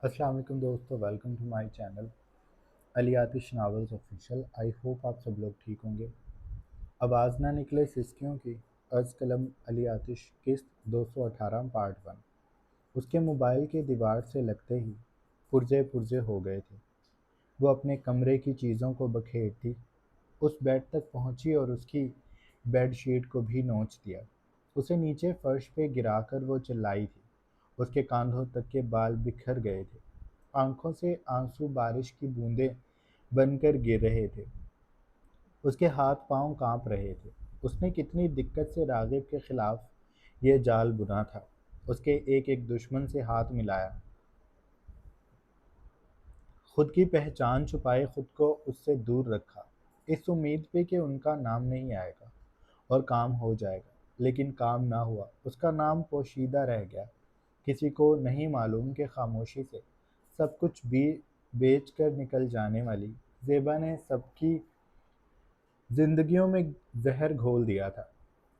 अस्सलाम वालेकुम दोस्तों, welcome to my channel Ali Atish novels official. I hope आप सब लोग ठीक होंगे। आवाज़ ना निकले सिसकियों की, अर्ज कलम अली आतिश, किस्त 218 पार्ट 1। उसके मोबाइल की दीवार से लगते ही पुर्जे पुर्जे हो गए थे। वो अपने कमरे की चीज़ों को बखेरती उस बेड तक पहुंची और उसकी बेड शीट को भी नोच दिया। उसे नीचे फर्श पे गिराकर वो चिल्लाई थी। उसके कांधों तक के बाल बिखर गए थे। आंखों से आंसू बारिश की बूंदें बनकर गिर रहे थे। उसके हाथ पांव कांप रहे थे। उसने कितनी दिक्कत से रागिब के खिलाफ ये जाल बुना था। उसके एक एक दुश्मन से हाथ मिलाया, खुद की पहचान छुपाए, खुद को उससे दूर रखा, इस उम्मीद पे कि उनका नाम नहीं आएगा और काम हो जाएगा। लेकिन काम ना हुआ। उसका नाम पोशीदा रह गया। किसी को नहीं मालूम कि खामोशी से सब कुछ भी बेच कर निकल जाने वाली ज़ेबा ने सबकी ज़िंदगियों में जहर घोल दिया था।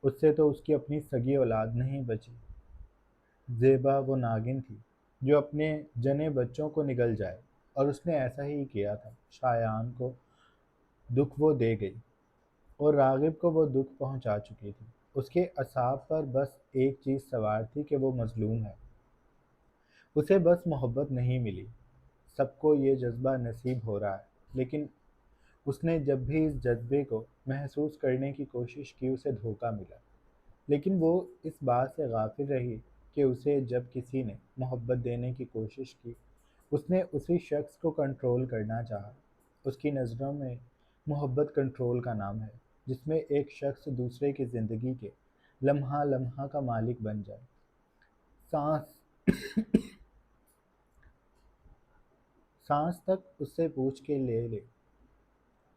उससे तो उसकी अपनी सगी औलाद नहीं बची। ज़ेबा वो नागिन थी जो अपने जने बच्चों को निगल जाए, और उसने ऐसा ही किया था। शायान को दुख वो दे गई और रागिब को वो दुख पहुंचा चुकी थी। उसके असाब पर बस एक चीज़ सवार थी कि वो मजलूम है। उसे बस मोहब्बत नहीं मिली। सबको ये जज्बा नसीब हो रहा है, लेकिन उसने जब भी इस जज्बे को महसूस करने की कोशिश की, उसे धोखा मिला। लेकिन वो इस बात से गाफिल रही कि उसे जब किसी ने मोहब्बत देने की कोशिश की, उसने उसी शख्स को कंट्रोल करना चाहा। उसकी नज़रों में मोहब्बत कंट्रोल का नाम है, जिसमें एक शख्स दूसरे की ज़िंदगी के लम्हा लम्हा का मालिक बन जाए। सांस सांस तक उससे पूछ के ले ले,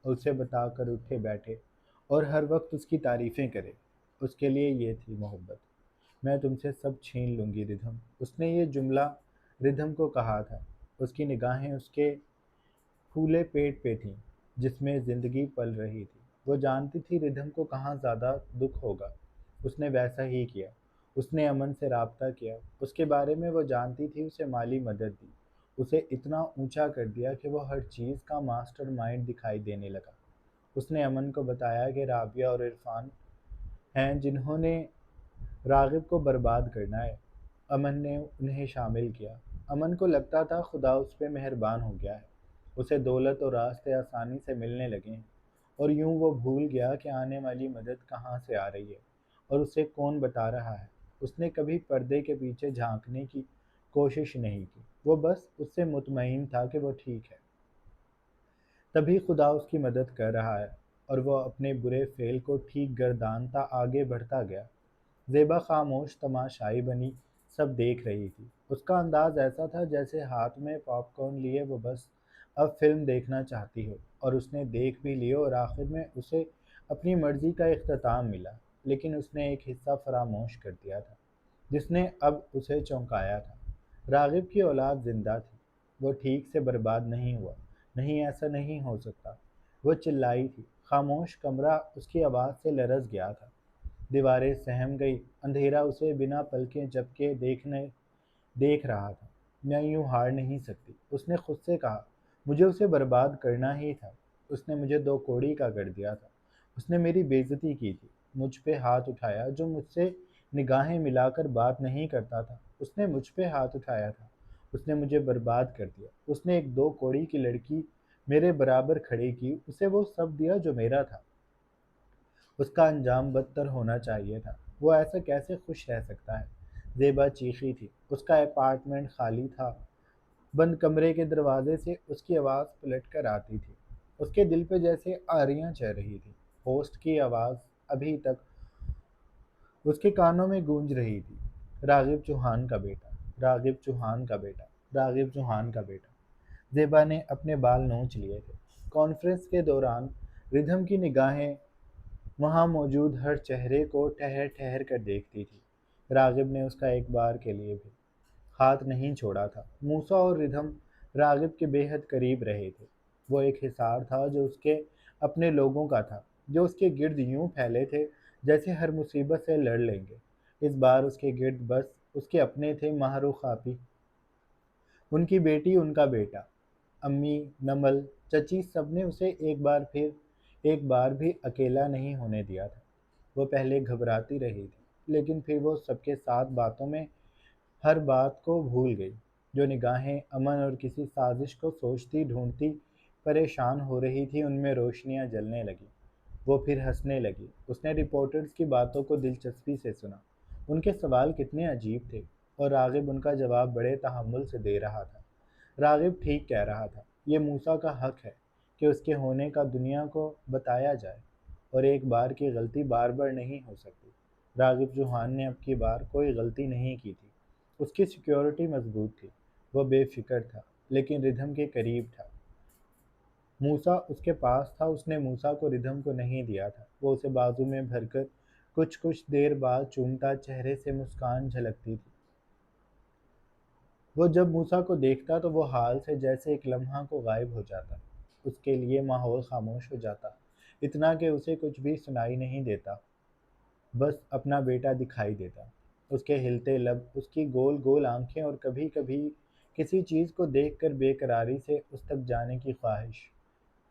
उसे बताकर उठे बैठे और हर वक्त उसकी तारीफ़ें करे। उसके लिए ये थी मोहब्बत। मैं तुमसे सब छीन लूँगी रिधम, उसने ये जुमला रिधम को कहा था। उसकी निगाहें उसके फूले पेट पे थीं, जिसमें ज़िंदगी पल रही थी। वो जानती थी रिधम को कहाँ ज़्यादा दुख होगा। उसने वैसा ही किया। उसने अमन से राब्ता किया, उसके बारे में वो जानती थी, उसे माली मदद दी, उसे इतना ऊंचा कर दिया कि वो हर चीज़ का मास्टरमाइंड दिखाई देने लगा। उसने अमन को बताया कि राबिया और इरफान हैं जिन्होंने रागिब को बर्बाद करना है। अमन ने उन्हें शामिल किया। अमन को लगता था खुदा उस पर मेहरबान हो गया है। उसे दौलत और रास्ते आसानी से मिलने लगे हैं, और यूं वो भूल गया कि आने वाली मदद कहाँ से आ रही है और उसे कौन बता रहा है। उसने कभी पर्दे के पीछे झांकने की कोशिश नहीं की। वो बस उससे मुतमईन था कि वो ठीक है। तभी खुदा उसकी मदद कर रहा है, और वो अपने बुरे फेल को ठीक गर्दानता आगे बढ़ता गया। ज़ेबा खामोश तमाशाई बनी, सब देख रही थी। उसका अंदाज ऐसा था जैसे हाथ में पॉपकॉर्न लिए वो बस अब फिल्म देखना चाहती हो, और उसने देख भी लियो, और आखिर में उसे अपनी मर्जी का इख्तिताम मिला। लेकिन उसने एक हिस्सा फरामोश कर दिया था जिसने अब उसे चौंकाया था। रागिब की औलाद जिंदा थी। वो ठीक से बर्बाद नहीं हुआ। नहीं, ऐसा नहीं हो सकता। वो चिल्लाई थी। खामोश कमरा उसकी आवाज़ से लरज़ गया था। दीवारें सहम गई। अंधेरा उसे बिना पलकें झपके देख रहा था। मैं यूं हार नहीं सकती, उसने खुद से कहा। मुझे उसे बर्बाद करना ही था। उसने मुझे दो कौड़ी का कर दिया था। उसने मेरी बेइज्जती की थी, मुझ पे हाथ उठाया जो मुझसे निगाहें मिलाकर बात नहीं करता था। उसने मुझ पे हाथ उठाया था। उसने मुझे बर्बाद कर दिया। उसने एक दो कौड़ी की लड़की मेरे बराबर खड़ी की, उसे वो सब दिया जो मेरा था। उसका अंजाम बदतर होना चाहिए था। वो ऐसा कैसे खुश रह सकता है? ज़ेबा चीखी थी। उसका अपार्टमेंट खाली था। बंद कमरे के दरवाजे से उसकी आवाज़ पलट कर आती थी। उसके दिल पे जैसे आरियां चढ़ रही थी। होस्ट की आवाज़ अभी तक उसके कानों में गूंज रही थी। रागिब चौहान का बेटा, रागिब चौहान का बेटा, रागिब चौहान का बेटा। ज़ेबा ने अपने बाल नोच लिए थे। कॉन्फ्रेंस के दौरान रिधम की निगाहें वहाँ मौजूद हर चेहरे को ठहर ठहर कर देखती थी। रागिब ने उसका एक बार के लिए भी हाथ नहीं छोड़ा था। मूसा और रिधम रागिब के बेहद करीब रहे थे। वो एक हिसार था जो उसके अपने लोगों का था, जो उसके गिर्द यूं फैले थे जैसे हर मुसीबत से लड़ लेंगे। इस बार उसके गिर्द बस उसके अपने थे, माहरूख आपी। उनकी बेटी, उनका बेटा, अम्मी, नमल, चची, सबने उसे एक बार भी अकेला नहीं होने दिया था। वो पहले घबराती रही थी, लेकिन फिर वो सबके साथ बातों में हर बात को भूल गई। जो निगाहें अमन और किसी साजिश को सोचती ढूंढती परेशान हो रही थी, उनमें रोशनियां जलने लगी। वो फिर हंसने लगी। उसने रिपोर्टर्स की बातों को दिलचस्पी से सुना। उनके सवाल कितने अजीब थे, और रागिब उनका जवाब बड़े तहम्मुल से दे रहा था। रागिब ठीक कह रहा था। ये मूसा का हक है कि उसके होने का दुनिया को बताया जाए, और एक बार की गलती बार बार नहीं हो सकती। रागिब चौहान ने अब की बार कोई गलती नहीं की थी। उसकी सिक्योरिटी मजबूत थी। वह बेफिक्र था, लेकिन रिधम के करीब था। मूसा उसके पास था। उसने मूसा को रिधम को नहीं दिया था। वो उसे बाजू में भरकर कुछ कुछ देर बाद चूमता, चेहरे से मुस्कान झलकती थी। वो जब मूसा को देखता तो वो हाल से जैसे एक लम्हा को गायब हो जाता। उसके लिए माहौल खामोश हो जाता, इतना कि उसे कुछ भी सुनाई नहीं देता, बस अपना बेटा दिखाई देता। उसके हिलते लब, उसकी गोल गोल आंखें, और कभी कभी किसी चीज़ को देखकर बेकरारी से उस तक जाने की ख्वाहिश।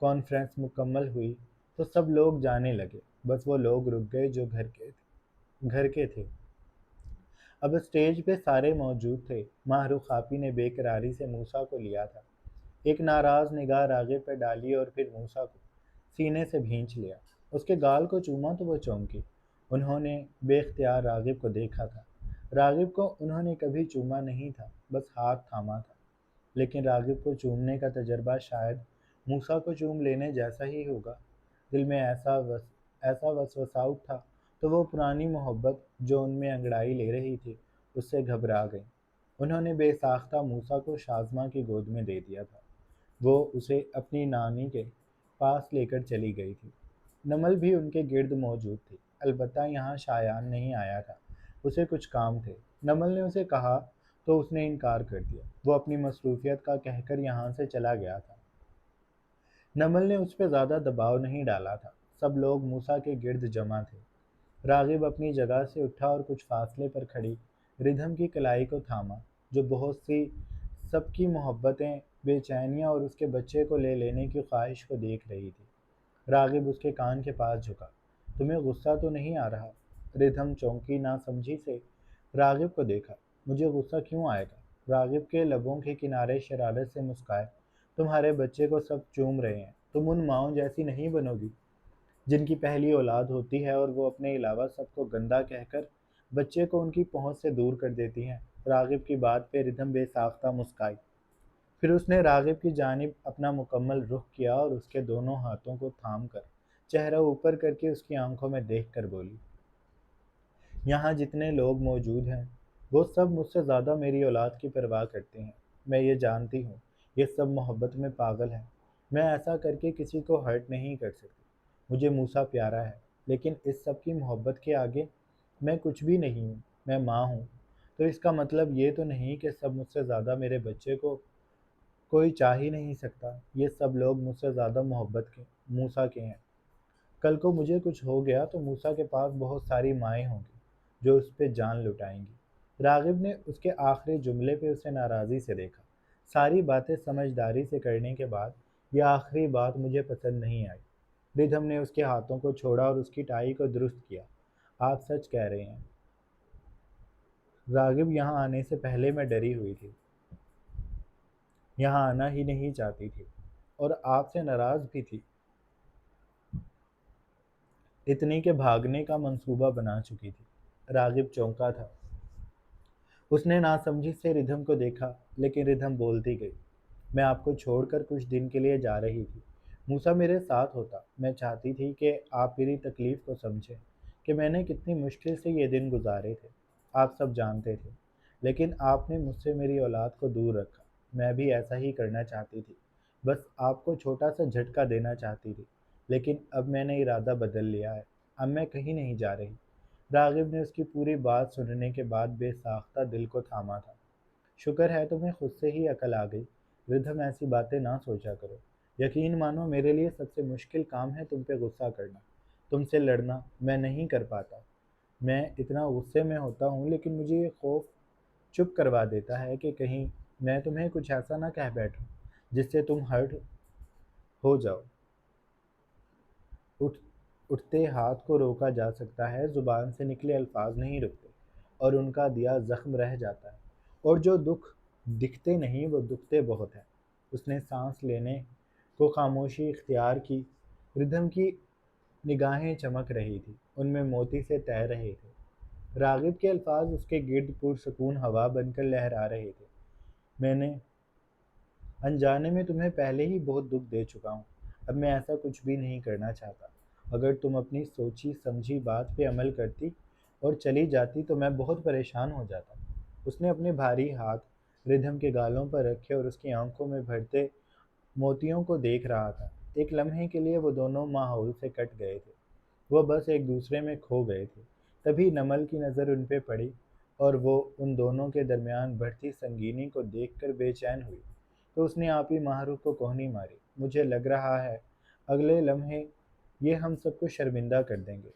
कॉन्फ्रेंस मुकम्मल हुई तो सब लोग जाने लगे। बस वो लोग रुक गए जो घर के थे। अब स्टेज पे सारे मौजूद थे। माहरूख आपी ने बेकरारी से मूसा को लिया था। एक नाराज निगाह रागिब पर डाली और फिर मूसा को सीने से भींच लिया। उसके गाल को चूमा तो वो चौंकी। उन्होंने बेख्तियार रागिब को देखा था। रागिब को उन्होंने कभी चूमा नहीं था, बस हाथ थामा था। लेकिन रागिब को चूमने का तजर्बा शायद मूसा को चूम लेने जैसा ही होगा। दिल में ऐसा वसवसा उठा तो वो पुरानी मोहब्बत जो उनमें अंगड़ाई ले रही थी, उससे घबरा गई। उन्होंने बेसाख्ता मूसा को शाज़मा की गोद में दे दिया था। वो उसे अपनी नानी के पास लेकर चली गई थी। नमल भी उनके गिर्द मौजूद थी, अलबत्ता यहाँ शायान नहीं आया था। उसे कुछ काम थे। नमल ने उसे कहा तो उसने इनकार कर दिया। वो अपनी मसरूफियत का कहकर यहाँ से चला गया था। नमल ने उस पर ज़्यादा दबाव नहीं डाला था। सब लोग मूसा के गिर्द जमा थे। रागिब अपनी जगह से उठा और कुछ फासले पर खड़ी रिधम की कलाई को थामा, जो बहुत सी सबकी मोहब्बतें, बेचैनियाँ और उसके बच्चे को ले लेने की ख्वाहिश को देख रही थी। रागिब उसके कान के पास झुका। तुम्हें गुस्सा तो नहीं आ रहा? रिधम चौंकी, ना समझी से रागिब को देखा। मुझे गुस्सा क्यों आएगा? रागिब के लबों के किनारे शरारत से मुस्काए। तुम्हारे बच्चे को सब चूम रहे हैं। तुम उन माओं जैसी नहीं बनोगी जिनकी पहली औलाद होती है और वो अपने अलावा सबको गंदा कहकर बच्चे को उनकी पहुंच से दूर कर देती हैं। रागिब की बात पे रिधम बेसाख्ता मुस्काई। फिर उसने रागिब की जानिब अपना मुकम्मल रुख किया और उसके दोनों हाथों को थाम कर चेहरा ऊपर करके उसकी आंखों में देख कर बोली, यहाँ जितने लोग मौजूद हैं वो सब मुझसे ज़्यादा मेरी औलाद की परवाह करते हैं। मैं ये जानती हूँ, ये सब मोहब्बत में पागल हैं। मैं ऐसा करके किसी को हर्ट नहीं कर सकती। मुझे मूसा प्यारा है, लेकिन इस सब की मोहब्बत के आगे मैं कुछ भी नहीं हूँ। मैं माँ हूँ, तो इसका मतलब ये तो नहीं कि सब मुझसे ज़्यादा मेरे बच्चे को कोई चाह ही नहीं सकता। ये सब लोग मुझसे ज़्यादा मोहब्बत के मूसा के हैं। कल को मुझे कुछ हो गया तो मूसा के पास बहुत सारी माएँ होंगी जो उस पे जान लुटाएंगी। रागिब ने उसके आखिरी जुमले पे उसे नाराज़ी से देखा। सारी बातें समझदारी से करने के बाद यह आखिरी बात मुझे पसंद नहीं आई। रिधम ने उसके हाथों को छोड़ा और उसकी टाई को दुरुस्त किया। आप सच कह रहे हैं। रागिब यहाँ आने से पहले मैं डरी हुई थी, यहाँ आना ही नहीं चाहती थी, और आपसे नाराज़ भी थी, इतनी के भागने का मंसूबा बना चुकी थी। रागिब चौंका था। उसने नासमझी से रिधम को देखा, लेकिन रिधम बोलती गई, मैं आपको छोड़कर कुछ दिन के लिए जा रही थी। मूसा मेरे साथ होता। मैं चाहती थी कि आप मेरी तकलीफ़ को समझें, कि मैंने कितनी मुश्किल से ये दिन गुजारे थे। आप सब जानते थे, लेकिन आपने मुझसे मेरी औलाद को दूर रखा। मैं भी ऐसा ही करना चाहती थी, बस आपको छोटा सा झटका देना चाहती थी। लेकिन अब मैंने इरादा बदल लिया है। अब मैं कहीं नहीं जा रही। रागिब ने उसकी पूरी बात सुनने के बाद बेसाख्ता दिल को थामा था। शुक्र है तुम्हें खुद से ही अकल आ गई। रिधम, ऐसी बातें ना सोचा करो। यकीन मानो, मेरे लिए सबसे मुश्किल काम है तुम पे गुस्सा करना, तुमसे लड़ना। मैं नहीं कर पाता। मैं इतना गुस्से में होता हूँ, लेकिन मुझे ये खौफ चुप करवा देता है कि कहीं मैं तुम्हें कुछ ऐसा ना कह बैठूं जिससे तुम हर्ट हो जाओ। उठ उठते हाथ को रोका जा सकता है, जुबान से निकले अल्फाज नहीं रुकते और उनका दिया जख्म रह जाता है। और जो दुख दिखते नहीं वो दुखते बहुत हैं। उसने सांस लेने को खामोशी इख्तियार की। रिदम की निगाहें चमक रही थी, उनमें मोती से तैर रहे थे। रागिब के अल्फाज उसके गिर्द पुरसकून हवा बनकर लहरा रहे थे। मैंने अनजाने में तुम्हें पहले ही बहुत दुख दे चुका हूँ। अब मैं ऐसा कुछ भी नहीं करना चाहता। अगर तुम अपनी सोची समझी बात पे अमल करती और चली जाती तो मैं बहुत परेशान हो जाता। उसने अपने भारी हाथ रिधम के गालों पर रखे और उसकी आंखों में भरते मोतियों को देख रहा था। एक लम्हे के लिए वो दोनों माहौल से कट गए थे। वो बस एक दूसरे में खो गए थे। तभी नमल की नज़र उन पे पड़ी और वो उन दोनों के दरमियान बढ़ती संगीनी को देखकर बेचैन हुई। तो उसने आप ही माहरूफ को कोहनी मारी। मुझे लग रहा है अगले लम्हे ये हम सबको शर्मिंदा कर देंगे।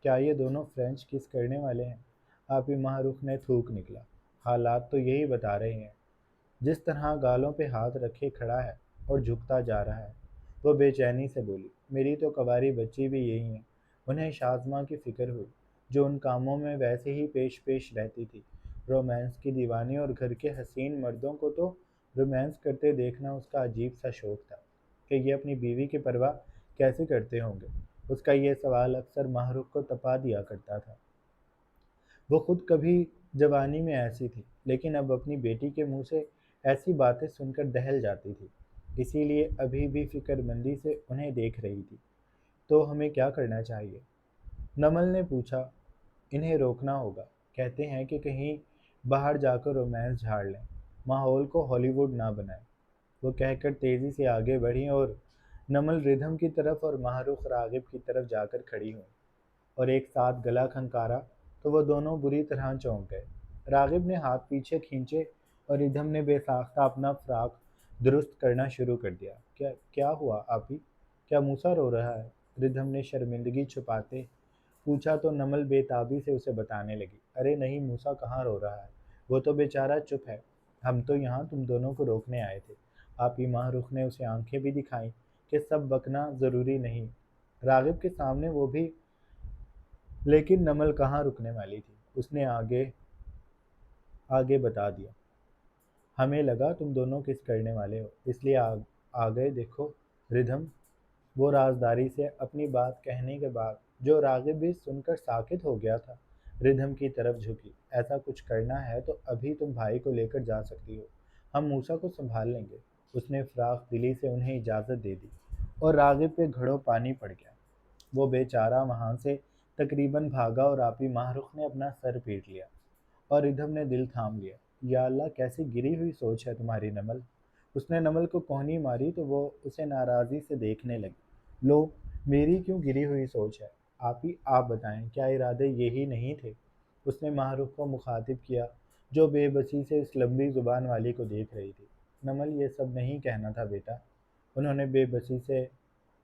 क्या ये दोनों फ्रेंच किस करने वाले हैं? आप ही माहरूफ ने थूक निकला। हालात तो यही बता रहे हैं। जिस तरह गालों पे हाथ रखे खड़ा है और झुकता जा रहा है। वो बेचैनी से बोली, मेरी तो कवारी बच्ची भी यही है। उन्हें शाज़मा की फ़िक्र हुई, जो उन कामों में वैसे ही पेश पेश रहती थी। रोमांस की दीवानी और घर के हसीन मर्दों को तो रोमांस करते देखना उसका अजीब सा शौक था कि ये अपनी बीवी की परवाह कैसे करते होंगे। उसका ये सवाल अक्सर माहरूफ को तपा दिया करता था। वो खुद कभी जवानी में ऐसी थी, लेकिन अब अपनी बेटी के मुंह से ऐसी बातें सुनकर दहल जाती थी। इसीलिए अभी भी फिक्रमंदी से उन्हें देख रही थी। तो हमें क्या करना चाहिए? नमल ने पूछा। इन्हें रोकना होगा। कहते हैं कि कहीं बाहर जाकर रोमांस झाड़ लें, माहौल को हॉलीवुड ना बनाएं। वो कहकर तेजी से आगे बढ़ी और नमल रिधम की तरफ और माहरूफ रागिब की तरफ जाकर खड़ी हुई और एक साथ गला खनकारा तो वो दोनों बुरी तरह चौंक गए। रागिब ने हाथ पीछे खींचे और रिधम ने बेसाख्ता अपना फ्राक दुरुस्त करना शुरू कर दिया। क्या क्या हुआ आपी? क्या मूसा रो रहा है? रिधम ने शर्मिंदगी छुपाते पूछा तो नमल बेताबी से उसे बताने लगी। अरे नहीं, मूसा कहाँ रो रहा है, वो तो बेचारा चुप है। हम तो यहाँ तुम दोनों को रोकने आए थे। आप ही माहरूख ने उसे आंखें भी दिखाई कि सब बकना ज़रूरी नहीं। रागिब के सामने वो भी, लेकिन नमल कहाँ रुकने वाली थी। उसने आगे आगे बता दिया। हमें लगा तुम दोनों किस करने वाले हो, इसलिए आ गए। देखो रिधम, वो राजदारी से अपनी बात कहने के बाद जो रागिब भी सुनकर साकित हो गया था, रिधम की तरफ झुकी। ऐसा कुछ करना है तो अभी तुम भाई को लेकर जा सकती हो, हम मूसा को संभाल लेंगे। उसने फराख दिली से उन्हें इजाज़त दे दी और रागिब पे घड़ों पानी पड़ गया। वो बेचारा वहाँ से तकरीबन भागा और आपी माहरूख ने अपना सर पीट लिया और रिधम ने दिल थाम लिया। या अल्लाह, कैसी गिरी हुई सोच है तुम्हारी नमल। उसने नमल को कोहनी मारी तो वो उसे नाराज़ी से देखने लगी। लो, मेरी क्यों गिरी हुई सोच है? आप ही आप बताएं, क्या इरादे यही नहीं थे? उसने माहरूफ को मुखातिब किया, जो बेबसी से इस लंबी जुबान वाली को देख रही थी। नमल, ये सब नहीं कहना था बेटा, उन्होंने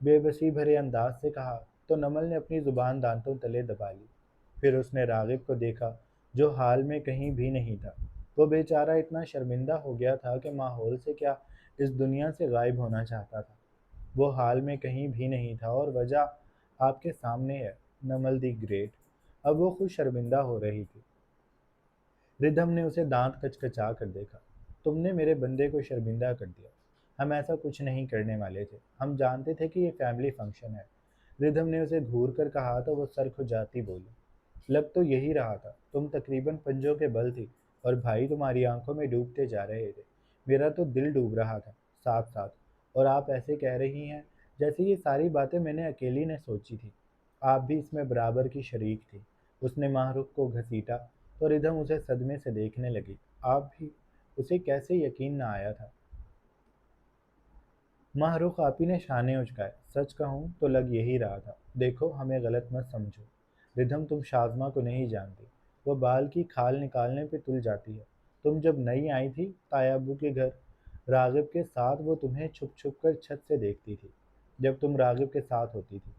बेबसी भरे अंदाज से कहा। तो नमल ने अपनी जुबान दांतों तले दबा ली। फिर उसने रागिब को देखा, जो हाल में कहीं भी नहीं था। वो बेचारा इतना शर्मिंदा हो गया था कि माहौल से क्या इस दुनिया से गायब होना चाहता था। वो हाल में कहीं भी नहीं था और वजह आपके सामने है। नमल दी ग्रेट। अब वो खुद शर्मिंदा हो रही थी। रिधम ने उसे दांत कचकचा कर देखा। तुमने मेरे बंदे को शर्मिंदा कर दिया। हम ऐसा कुछ नहीं करने वाले थे, हम जानते थे कि ये फैमिली फंक्शन है। रिधम ने उसे घूर कर कहा तो वो सर खुजाती बोली। लग तो यही रहा था, तुम तकरीबन पंजों के बल थी और भाई तुम्हारी आंखों में डूबते जा रहे थे। मेरा तो दिल डूब रहा था साथ साथ। और आप ऐसे कह रही हैं जैसे ये सारी बातें मैंने अकेली ने सोची थी। आप भी इसमें बराबर की शरीक थी। उसने माहरूफ को घसीटा तो रिधम उसे सदमे से देखने लगी। आप भी? उसे कैसे यकीन न आया था। माहरूफ आपी ने शाने उचकाए। सच कहूँ तो लग यही रहा था। देखो, हमें गलत मत समझो। रिधम, तुम शाज़मा को नहीं जानती। वो बाल की खाल निकालने पे तुल जाती है। तुम जब नई आई थी तायाबू के घर रागिब के साथ, वो तुम्हें छुप छुप कर छत से देखती थी जब तुम रागिब के साथ होती थी।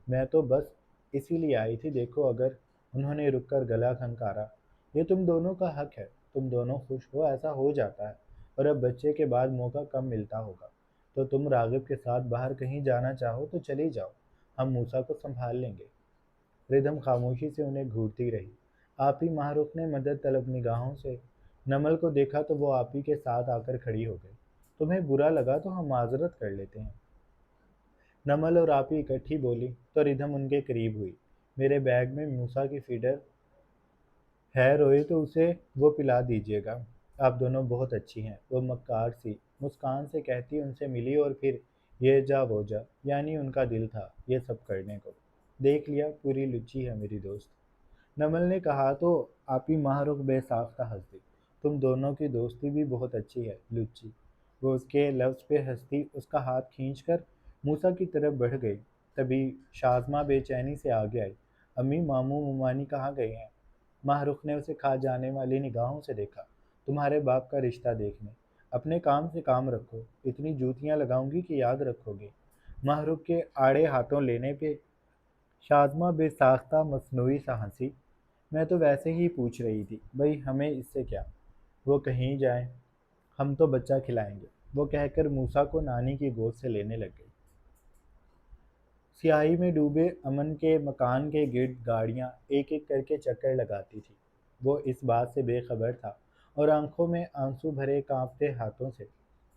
मैं तो बस इसीलिए आई थी। देखो, अगर उन्होंने रुक कर गला खनकारा, ये तुम दोनों का हक है। तुम दोनों खुश हो, ऐसा हो जाता है। اور اب بچے کے بعد موقع کم ملتا ہوگا، تو تم راغب کے ساتھ باہر کہیں جانا چاہو تو چلی جاؤ، ہم موسیٰ کو سنبھال لیں گے۔ ردھم خاموشی سے انہیں گھورتی رہی۔ آپی مہارخ نے مدد طلب نگاہوں سے نمل کو دیکھا تو وہ آپی کے ساتھ آ کر کھڑی ہو گئی۔ تمہیں برا لگا تو ہم معذرت کر لیتے ہیں۔ نمل اور آپی اکٹھی بولی تو ردھم ان کے قریب ہوئی۔ میرے بیگ میں موسیٰ کی فیڈر ہے، روئے تو اسے وہ پلا دیجیے گا۔ آپ دونوں بہت اچھی ہیں، وہ مکار سی مسکان سے کہتی ان سے ملی اور پھر یہ جا وہ جا، یعنی ان کا دل تھا یہ سب کرنے کو۔ دیکھ لیا، پوری لچی ہے میری دوست، نمل نے کہا تو آپی ماہ رخ بے ساختہ ہنس دی۔ تم دونوں کی دوستی بھی بہت اچھی ہے لچی۔ وہ اس کے لفظ پہ ہنستی اس کا ہاتھ کھینچ کر موسیٰ کی طرف بڑھ گئی۔ تبھی شازمہ بے چینی سے آگے آئی۔ امی ماموں ممانی کہاں گئے ہیں؟ ماہ رخ نے اسے کھا جانے والی نگاہوں سے دیکھا۔ تمہارے باپ کا رشتہ دیکھنے، اپنے کام سے کام رکھو، اتنی جوتیاں لگاؤں گی کہ یاد رکھو گے۔ ماہ رخ کے آڑے ہاتھوں لینے پہ شازمہ بے ساختہ مصنوعی سا ہنسی۔ میں تو ویسے ہی پوچھ رہی تھی، بھئی ہمیں اس سے کیا، وہ کہیں جائیں، ہم تو بچہ کھلائیں گے، وہ کہہ کر موسیٰ کو نانی کی گود سے لینے لگ گئی۔ سیاہی میں ڈوبے امن کے مکان کے گرد گاڑیاں ایک ایک کر کے چکر لگاتی تھی۔ وہ اس بات سے بے خبر تھا اور آنکھوں میں آنسو بھرے کانپتے ہاتھوں سے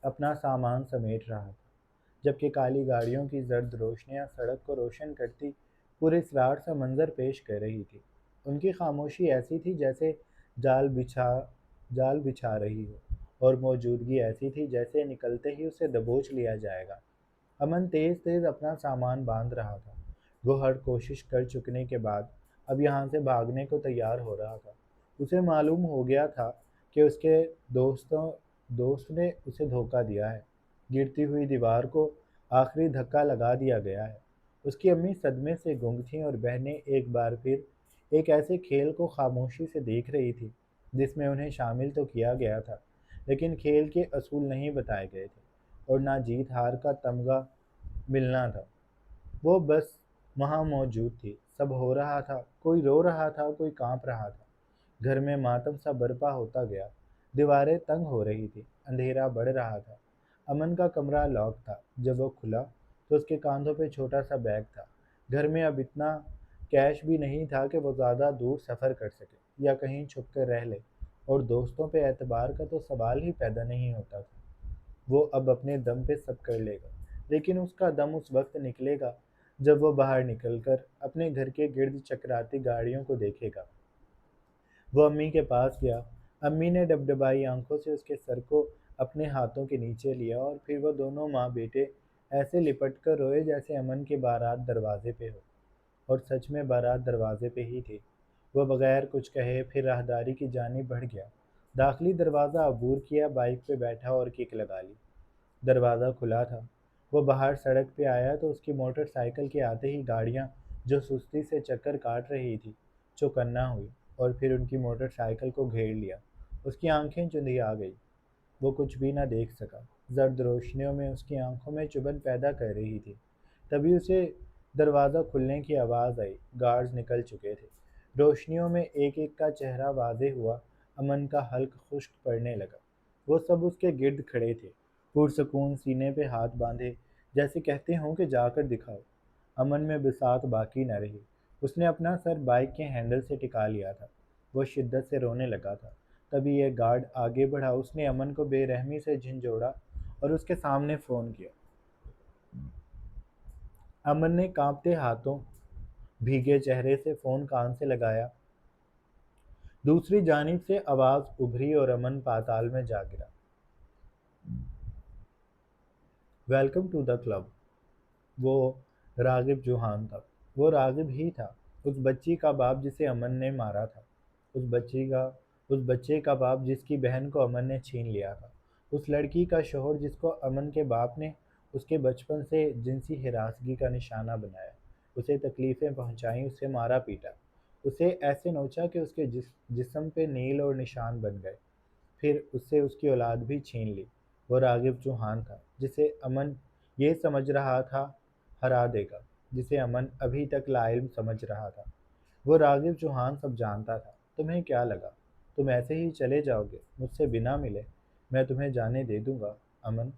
اپنا سامان سمیٹ رہا تھا، جبکہ کالی گاڑیوں کی زرد روشنیاں سڑک کو روشن کرتی پراسرار سا منظر پیش کر رہی تھی۔ ان کی خاموشی ایسی تھی جیسے جال بچھا جال بچھا رہی ہو، اور موجودگی ایسی تھی جیسے نکلتے ہی اسے دبوچ لیا جائے گا۔ امن تیز تیز اپنا سامان باندھ رہا تھا۔ وہ ہر کوشش کر چکنے کے بعد اب یہاں سے بھاگنے کو تیار ہو رہا تھا۔ اسے معلوم ہو گیا تھا کہ اس کے دوست نے اسے دھوکہ دیا ہے۔ گرتی ہوئی دیوار کو آخری دھکا لگا دیا گیا ہے۔ اس کی امی صدمے سے گنگ تھیں اور بہنیں ایک بار پھر ایک ایسے کھیل کو خاموشی سے دیکھ رہی تھی جس میں انہیں شامل تو کیا گیا تھا، لیکن کھیل کے اصول نہیں بتائے گئے تھے اور نہ جیت ہار کا تمغہ ملنا تھا۔ وہ بس وہاں موجود تھی، سب ہو رہا تھا، کوئی رو رہا تھا، کوئی کانپ رہا تھا۔ گھر میں ماتم سا برپا ہوتا گیا، دیواریں تنگ ہو رہی تھی، اندھیرا بڑھ رہا تھا۔ امن کا کمرہ لاک تھا۔ جب وہ کھلا تو اس کے کاندھوں پہ چھوٹا سا بیگ تھا۔ گھر میں اب اتنا کیش بھی نہیں تھا کہ وہ زیادہ دور سفر کر سکے یا کہیں چھپ کر رہ لے، اور دوستوں پہ اعتبار کا تو سوال ہی پیدا نہیں ہوتا تھا۔ وہ اب اپنے دم پہ سب کر لے گا، لیکن اس کا دم اس وقت نکلے گا جب وہ باہر نکل کر اپنے گھر کے گرد چکراتی گاڑیوں کو دیکھے گا۔ وہ امی کے پاس گیا۔ امی نے ڈبڈبائی آنکھوں سے اس کے سر کو اپنے ہاتھوں کے نیچے لیا اور پھر وہ دونوں ماں بیٹے ایسے لپٹ کر روئے جیسے امن کی بارات دروازے پہ ہو، اور سچ میں بارات دروازے پہ ہی تھی۔ وہ بغیر کچھ کہے پھر راہداری کی جانب بڑھ گیا، داخلی دروازہ عبور کیا، بائک پہ بیٹھا اور کک لگا لی۔ دروازہ کھلا تھا۔ وہ باہر سڑک پہ آیا تو اس کی موٹر سائیکل کے آتے ہی گاڑیاں جو سستی سے چکر کاٹ رہی تھی چوکنا ہوئی اور پھر ان کی موٹر سائیکل کو گھیر لیا۔ اس کی آنکھیں چندھیا گئی، وہ کچھ بھی نہ دیکھ سکا۔ زرد روشنیوں میں اس کی آنکھوں میں چبھن پیدا کر رہی تھی۔ تبھی اسے دروازہ کھلنے کی آواز آئی۔ گارڈز نکل چکے تھے۔ روشنیوں میں ایک ایک کا چہرہ واضح ہوا۔ امن کا حلق خشک پڑنے لگا۔ وہ سب اس کے گرد کھڑے تھے، پرسکون، سینے پہ ہاتھ باندھے، جیسے کہتے ہوں کہ جا کر دکھاؤ۔ امن میں بساط باقی نہ رہی۔ اس نے اپنا سر بائک کے ہینڈل سے ٹکا لیا تھا۔ وہ شدت سے رونے لگا تھا۔ تبھی ایک گارڈ آگے بڑھا۔ اس نے امن کو بے رحمی سے جھنجھوڑا اور اس کے سامنے فون کیا۔ امن نے کانپتے ہاتھوں بھیگے چہرے سے فون کان سے لگایا۔ دوسری جانب سے آواز ابھری اور امن پاتال میں جا گرا۔ Welcome to the club. وہ راغب جوہان تھا۔ وہ راغب ہی تھا، اس بچی کا باپ جسے امن نے مارا تھا، اس بچے کا باپ جس کی بہن کو امن نے چھین لیا تھا، اس لڑکی کا شوہر جس کو امن کے باپ نے اس کے بچپن سے جنسی ہراسگی کا نشانہ بنایا، اسے تکلیفیں پہنچائیں، اسے مارا پیٹا، اسے ایسے نوچا کہ اس کے جسم پہ نیل اور نشان بن گئے، پھر اس سے اس کی اولاد بھی چھین لی۔ وہ راغب جوہان تھا جسے امن یہ سمجھ رہا تھا ہرا دے گا، جسے امن ابھی تک لا علم سمجھ رہا تھا۔ وہ راغب جوہان سب جانتا تھا۔ تمہیں کیا لگا تم ایسے ہی چلے جاؤ گے مجھ سے بنا ملے؟ मैं तुम्हें जाने दे दूंगा। अमन,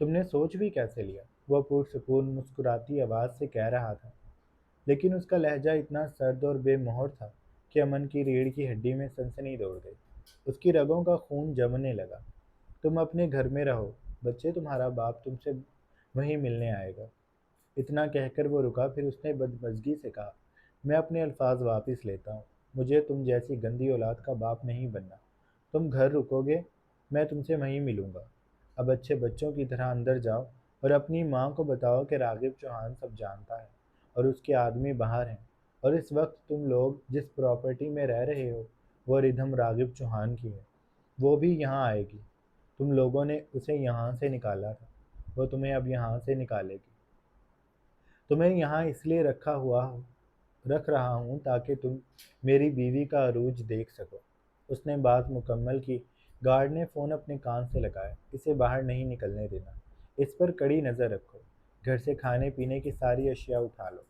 तुमने सोच भी कैसे लिया? वह पुरसकून मुस्कुराती आवाज़ से कह रहा था, लेकिन उसका लहजा इतना सर्द और बेमोहर था कि अमन की रीढ़ की हड्डी में सनसनी दौड़ गई। उसकी रगों का खून जमने लगा। तुम अपने घर में रहो बच्चे, तुम्हारा बाप तुमसे वहीं मिलने आएगा। इतना कहकर वो रुका, फिर उसने बदमज़गी से कहा, मैं अपने अल्फाज वापस लेता हूँ। मुझे तुम जैसी गंदी औलाद का बाप नहीं बनना। तुम घर रुकोगे, मैं तुमसे वहीं मिलूंगा। अब अच्छे बच्चों की तरह अंदर जाओ और अपनी माँ को बताओ कि रागिब चौहान सब जानता है और उसके आदमी बाहर हैं, और इस वक्त तुम लोग जिस प्रॉपर्टी में रह रहे हो वो रिधम रागिब चौहान की है। वो भी यहाँ आएगी। तुम लोगों ने उसे यहाँ से निकाला था, वो तुम्हें अब यहाँ से निकालेगी। तुम्हें यहाँ इसलिए रख रहा हूँ ताकि तुम मेरी बीवी का अरूज देख सको। उसने बात मुकम्मल की। गार्ड ने फ़ोन अपने कान से लगाया। इसे बाहर नहीं निकलने देना। इस पर कड़ी नज़र रखो। घर से खाने पीने की सारी अशिया उठा लो।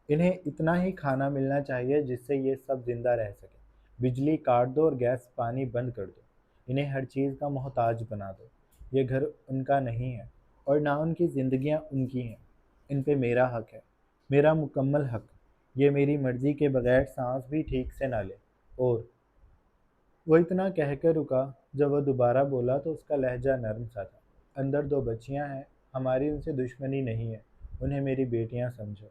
इन्हें इतना ही खाना मिलना चाहिए जिससे ये सब जिंदा रह सके। बिजली काट दो और गैस पानी बंद कर दो। इन्हें हर चीज़ का मोहताज बना दो। ये घर उनका नहीं है और ना उनकी ज़िंदगियाँ उनकी हैं। इन पे मेरा हक है, मेरा मुकम्मल हक। ये मेरी मर्ज़ी के बगैर सांस भी ठीक से ना ले। और वो इतना कहकर रुका। जब वह दोबारा बोला तो उसका लहजा नरम सा था। अंदर दो बच्चियां हैं, हमारी उनसे दुश्मनी नहीं है। उन्हें मेरी बेटियां समझो।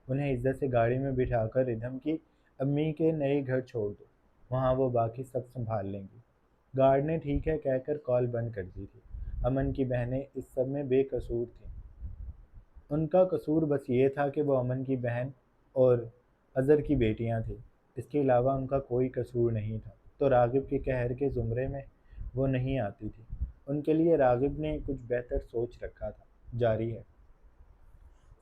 उन्हें इज्जत से गाड़ी में बिठाकर रिधम की अम्मी के नए घर छोड़ दो। वहाँ वो बाकी सब संभाल लेंगी। गार्ड ने ठीक है कहकर कॉल बंद कर दी थी। अमन की बहनें इस सब में बेकसूर थीं। उनका कसूर बस ये था कि वो अमन की बहन और अज़र की बेटियां थीं। इसके अलावा उनका कोई कसूर नहीं था। तो रागिब के कहर के ज़ुमरे में वो नहीं आती थी। उनके लिए रागिब ने कुछ बेहतर सोच रखा था। जारी है।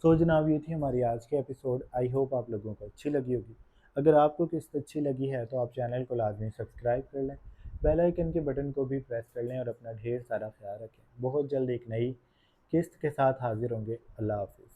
सो जनाब, ये थी हमारी आज की एपिसोड। आई होप आप लोगों को अच्छी लगी होगी। अगर आपको किस्त अच्छी लगी है तो आप चैनल को लाजमी सब्सक्राइब कर लें, बेल आइकन के बटन को भी प्रेस कर लें और अपना ढेर सारा ख्याल रखें। बहुत जल्द एक नई किस्त के साथ हाजिर होंगे। अल्लाह हाफिज़।